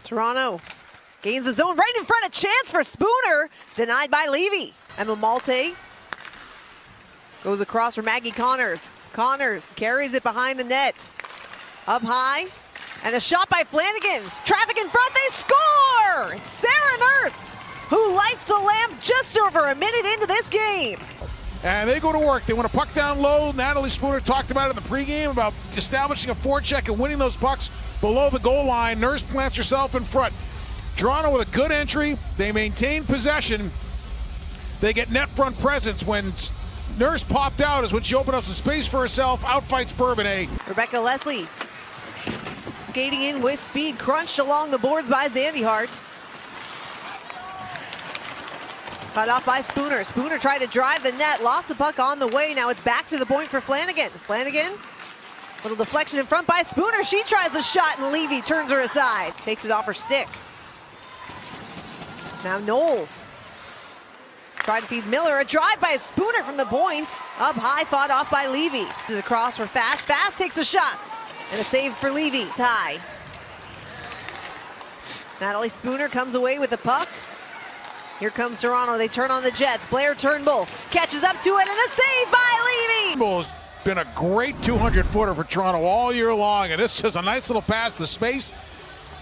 Toronto gains the zone right in front. A chance for Spooner, denied by Levy. Emma Malte goes across for Maggie Connors. Connors carries it behind the net. Up high, and a shot by Flanagan. Traffic in front, they score! It's Sarah Nurse who lights the lamp just over a minute into this game. And they go to work. They want to puck down low. Natalie Spooner talked about it in the pregame about establishing a forecheck and winning those pucks below the goal line. Nurse plants herself in front. Toronto with a good entry. They maintain possession. They get net front presence. When Nurse popped out is when she opened up some space for herself. Outfights Bourbonnais. Rebecca Leslie skating in with speed, crunched along the boards by Zandy Hart. Cut off by Spooner. Spooner tried to drive the net, lost the puck on the way. Now it's back to the point for Flanagan. Flanagan, little deflection in front by Spooner. She tries the shot and Levy turns her aside. Takes it off her stick. Now Knowles tried to feed Miller. A drive by Spooner from the point. Up high, fought off by Levy. Across for Fast. Fast takes a shot. And a save for Levy. Tie. Natalie Spooner comes away with the puck. Here comes Toronto. They turn on the Jets. Blair Turnbull catches up to it, and a save by Levy. Turnbull has been a great 200-footer for Toronto all year long, and this is a nice little pass to space.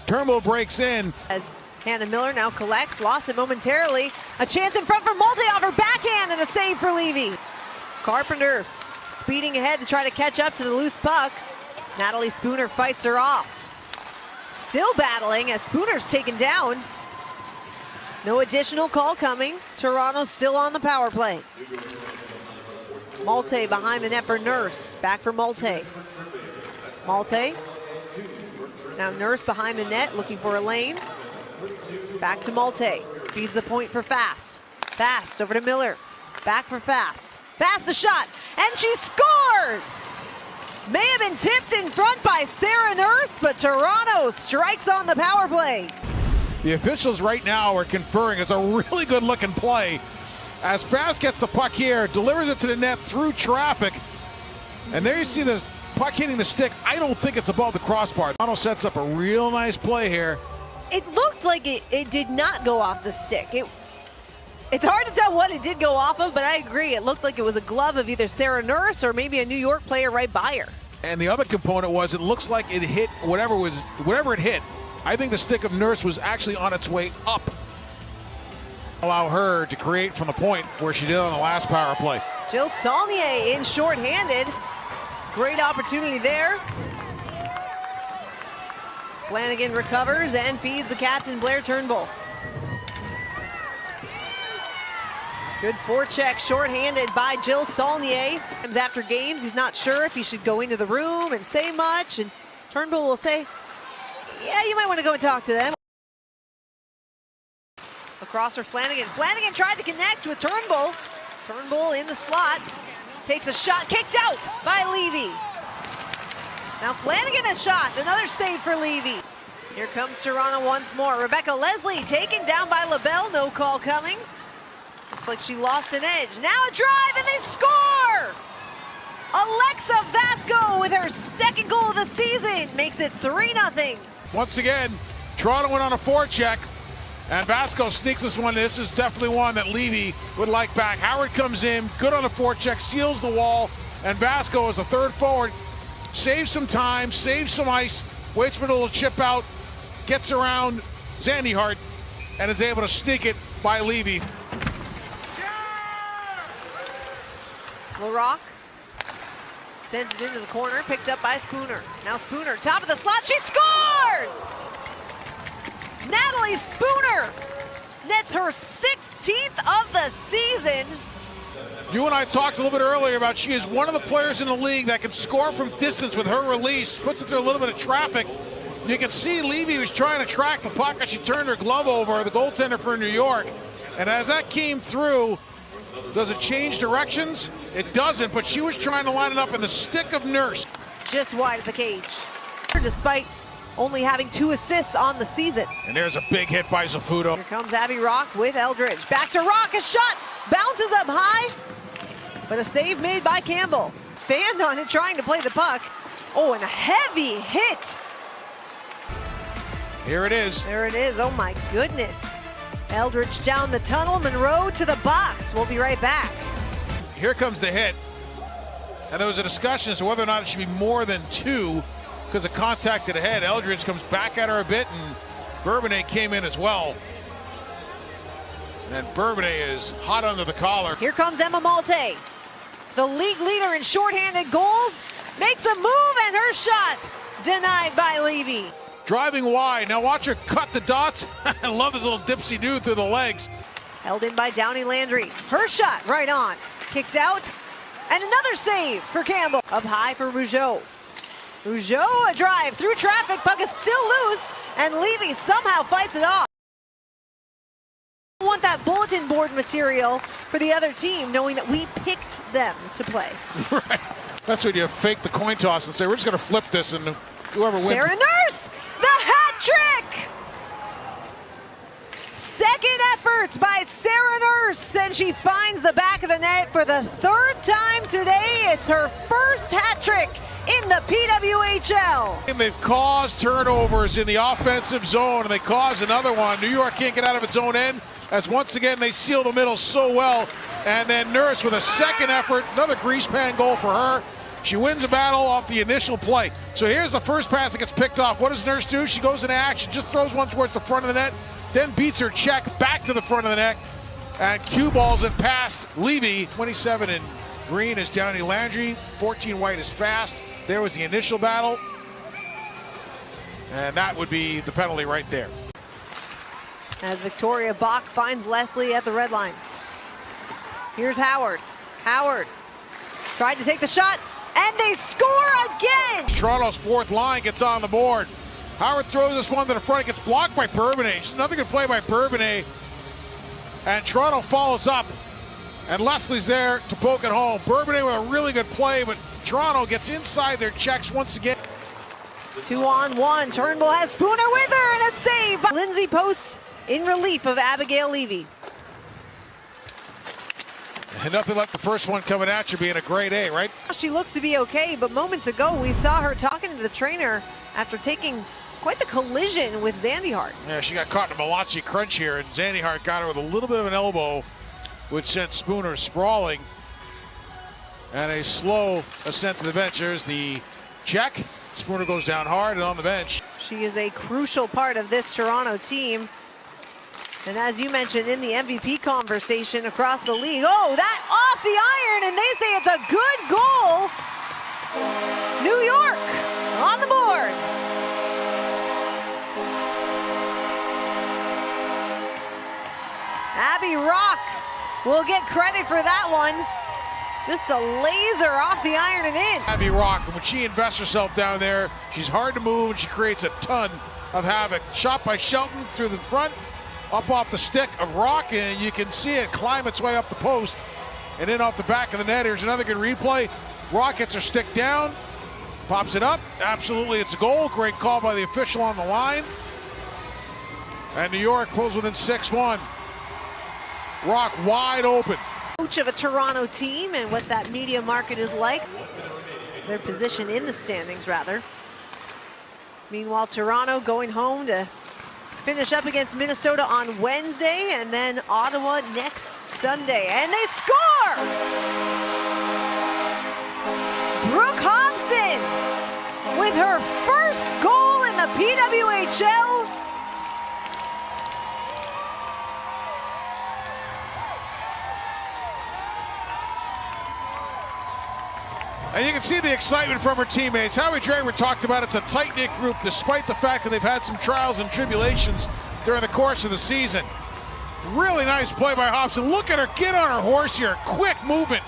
Turnbull breaks in. As Hannah Miller now collects, lost it momentarily. A chance in front for Malte off her backhand, and a save for Levy. Carpenter speeding ahead to try to catch up to the loose puck. Natalie Spooner fights her off. Still battling as Spooner's taken down. No additional call coming. Toronto still on the power play. Malte behind the net for Nurse. Back for Malte. Malte. Now Nurse behind the net looking for a lane. Back to Malte. Feeds the point for Fast. Fast over to Miller. Back for Fast. Fast a shot. And she scores! May have been tipped in front by Sarah Nurse, but Toronto strikes on the power play. The officials right now are conferring. It's a really good looking play. As Fast gets the puck here, delivers it to the net through traffic. And there you see this puck hitting the stick. I don't think it's above the crossbar. Toronto sets up a real nice play here. It looked like it did not go off the stick. It's hard to tell what it did go off of, but I agree. It looked like it was a glove of either Sarah Nurse or maybe a New York player right by her. And the other component was it looks like it hit whatever it hit. I think the stick of Nurse was actually on its way up. Allow her to create from the point where she did on the last power play. Jill Saulnier in shorthanded. Great opportunity there. Flanagan recovers and feeds the captain, Blair Turnbull. Good forecheck, shorthanded by Jill Saulnier. After games, he's not sure if he should go into the room and say much, and Turnbull will say, yeah, you might want to go and talk to them. Across for Flanagan. Flanagan tried to connect with Turnbull. Turnbull in the slot. Takes a shot, kicked out by Levy. Now Flanagan has shot, another save for Levy. Here comes Toronto once more. Rebecca Leslie taken down by LaBelle, no call coming. Looks like she lost an edge. Now a drive and they score! Alexa Vasco with her second goal of the season makes it 3-0. Once again, Toronto went on a forecheck, and Vasco sneaks this one. This is definitely one that Levy would like back. Howard comes in, good on the forecheck, seals the wall, and Vasco is a third forward. Saves some time, saves some ice, waits for the little chip out, gets around Zandy Hart, and is able to sneak it by Levy. LaRock sends it into the corner, picked up by Spooner. Now Spooner, top of the slot, she scores! Natalie Spooner nets her 16th of the season. You and I talked a little bit earlier about she is one of the players in the league that can score from distance with her release, puts it through a little bit of traffic. You can see Levy was trying to track the puck as she turned her glove over, the goaltender for New York. And as that came through, does it change directions? It doesn't, but she was trying to line it up in the stick of Nurse. Just wide of the cage, despite only having 2 assists on the season. And there's a big hit by Zafuto. Here comes Abby Rock with Eldridge. Back to Rock, a shot, bounces up high, but a save made by Campbell. Fanned on it, trying to play the puck. Oh, and a heavy hit Here it is. There it is. Oh my goodness. Eldridge down the tunnel, Monroe to the box. We'll be right back. Here comes the hit. And there was a discussion as to whether or not it should be more than 2 because of contact to the head. Eldridge comes back at her a bit, and Bourbonnais came in as well. And Bourbonnais is hot under the collar. Here comes Emma Malte. The league leader in shorthanded goals makes a move, and her shot denied by Levy. Driving wide. Now watch her cut the dots. I love this little dipsy-do through the legs. Held in by Downey Landry. Her shot right on. Kicked out. And another save for Campbell. Up high for Rougeau. Rougeau, a drive through traffic. Puck is still loose. And Levy somehow fights it off. Want that bulletin board material for the other team, knowing that we picked them to play. Right. That's when you fake the coin toss and say, we're just going to flip this, and whoever wins. Sarah Nurse, the hat trick! Second effort by Sarah Nurse, and she finds the back of the net for the 3rd time today. It's her first hat trick in the PWHL. And they've caused turnovers in the offensive zone, and they caused another one. New York can't get out of its own end, as once again they seal the middle so well. And then Nurse with a second effort, another grease pan goal for her. She wins a battle off the initial play. So here's the first pass that gets picked off. What does Nurse do? She goes into action, just throws one towards the front of the net, then beats her check back to the front of the net, and cue balls it past Levy. 27 in green is Downey Landry, 14 white is Fast. There was the initial battle, and that would be the penalty right there. As Victoria Bach finds Leslie at the red line. Here's Howard. Howard tried to take the shot, and they score again! Toronto's 4th line gets on the board. Howard throws this one to the front. It gets blocked by Bourbonnais. Just another good play by Bourbonnais. And Toronto follows up. And Leslie's there to poke it home. Bourbonnais with a really good play, but Toronto gets inside their checks once again. 2-on-1. Turnbull has Spooner with her, and a save by Lindsay Post in relief of Abigail Levy. And nothing like the first one coming at you being a grade A, right? She looks to be okay, but moments ago we saw her talking to the trainer after taking quite the collision with Zandy Hart. Yeah, she got caught in a Malachi crunch here, and Zandy Hart got her with a little bit of an elbow, which sent Spooner sprawling. And a slow ascent to the bench. There's the check. Spooner goes down hard and on the bench. She is a crucial part of this Toronto team. And as you mentioned in the MVP conversation across the league, oh, that off the iron, and they say it's a good goal. New York on the board. Abby Rock will get credit for that one. Just a laser off the iron and in. Abby Rock, and when she invests herself down there, she's hard to move, and she creates a ton of havoc. Shot by Shelton through the front, up off the stick of Rock, and you can see it climb its way up the post and in off the back of the net. Here's another good replay. Rock gets her stick down, pops it up. Absolutely, it's a goal. Great call by the official on the line. And New York pulls within 6-1. Rock wide open. Coach of a Toronto team and what that media market is like. Their position in the standings, rather. Meanwhile, Toronto going home to finish up against Minnesota on Wednesday, and then Ottawa next Sunday. And they score! Brooke Hobson with her first goal in the PWHL. And you can see the excitement from her teammates. Howie Draper talked about it's a tight-knit group despite the fact that they've had some trials and tribulations during the course of the season. Really nice play by Hobson. Look at her get on her horse here. Quick movement.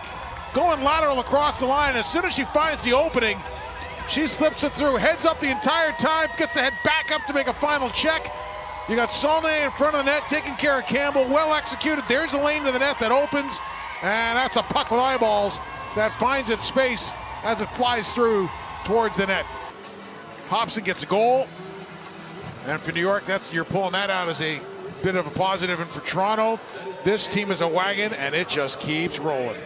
Going lateral across the line. As soon as she finds the opening, she slips it through. Heads up the entire time. Gets the head back up to make a final check. You got Saulnier in front of the net taking care of Campbell. Well executed. There's a lane to the net that opens. And that's a puck with eyeballs that finds its space as it flies through towards the net. Hobson gets a goal. And for New York, you're pulling that out as a bit of a positive. And for Toronto, this team is a wagon, and it just keeps rolling.